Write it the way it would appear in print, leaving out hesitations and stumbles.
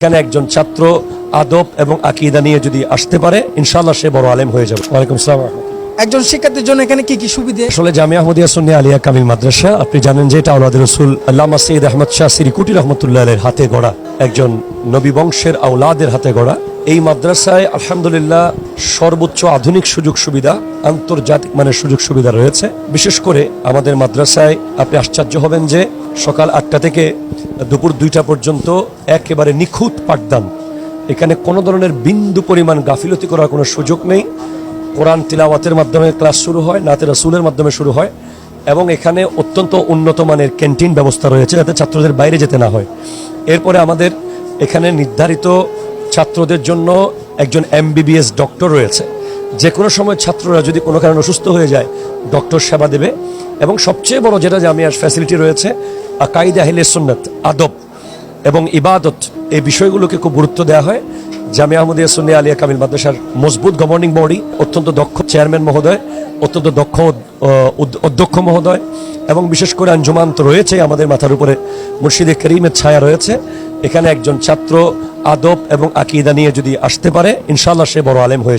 এখানে একজন ছাত্র আদব এবং আকীদা নিয়ে যদি আসতে পারে ইনশাআল্লাহ সে বড় আলেম হয়ে যাবে। ওয়ালাইকুম আসসালাম। একজন শিক্ষার্থীর জন্য এখানে কি কি সুবিধা? আসলে জামিয়া আহমদিয়া সুন্নিয়া আলিয়া কামিল মাদ্রাসা, আপনি জানেন যে এটা আওলাদ রাসূল আল্লামা সৈয়দ আহমদ শাহ সিরিকুটি রহমতুল্লাহ আলাইহির হাতে গড়া, একজন নবী বংশের আওলাদের হাতে গড়া এই মাদ্রাসায় আলহামদুলিল্লাহ সর্বোচ্চ আধুনিক সুযোগ সুবিধা, আন্তর্জাতিক মানের সুযোগ সুবিধা রয়েছে। বিশেষ করে আমাদের মাদ্রাসায় আপনি আশ্চর্য হবেন যে সকাল 8টা থেকে দুপুর 2টা পর্যন্ত একেবারে নিখুঁত পাঠদান। এখানে কোনো ধরনের বিন্দু পরিমাণ গাফিলতি করার কোনো সুযোগ নেই। কোরআন তিলাওয়াতের মাধ্যমে ক্লাস শুরু হয়, নাতে রাসূলের মাধ্যমে শুরু হয়, এবং এখানে অত্যন্ত উন্নত মানের ক্যান্টিন ব্যবস্থা রয়েছে যাতে ছাত্রদের বাইরে যেতে না হয়। এরপরে আমাদের এখানে নির্ধারিত ছাত্রদের জন্য একজন MBBS ডক্টর রয়েছে। যে কোনো সময় ছাত্ররা যদি কোনো কারণে অসুস্থ হয়ে যায় ডক্টর সেবা দেবে। এবং সবচেয়ে বড় যেটা জামিয়ার ফ্যাসিলিটি রয়েছে আকাইদা আহলে সুন্নাত, আদব এবং ইবাদত, এই বিষয়গুলোকে খুব গুরুত্ব দেওয়া হয়। জামিয়া আহমদিয়া সুন্নিয়া আলিয়া কামিল মাদ্রাসার মজবুত গভর্নিং বডি, অত্যন্ত দক্ষ চেয়ারম্যান মহোদয়, অত্যন্ত দক্ষ অধ্যক্ষ মহোদয়, এবং বিশেষ করে আঞ্জুমান তো রয়েছে আমাদের মাথার উপরে, মুর্শিদে করিমের ছায়া রয়েছে। এখানে একজন ছাত্র আদব এবং আকীদা নিয়ে যদি আসতে পারে ইনশাআল্লাহ সে বড় আলেম হয়ে যাবে।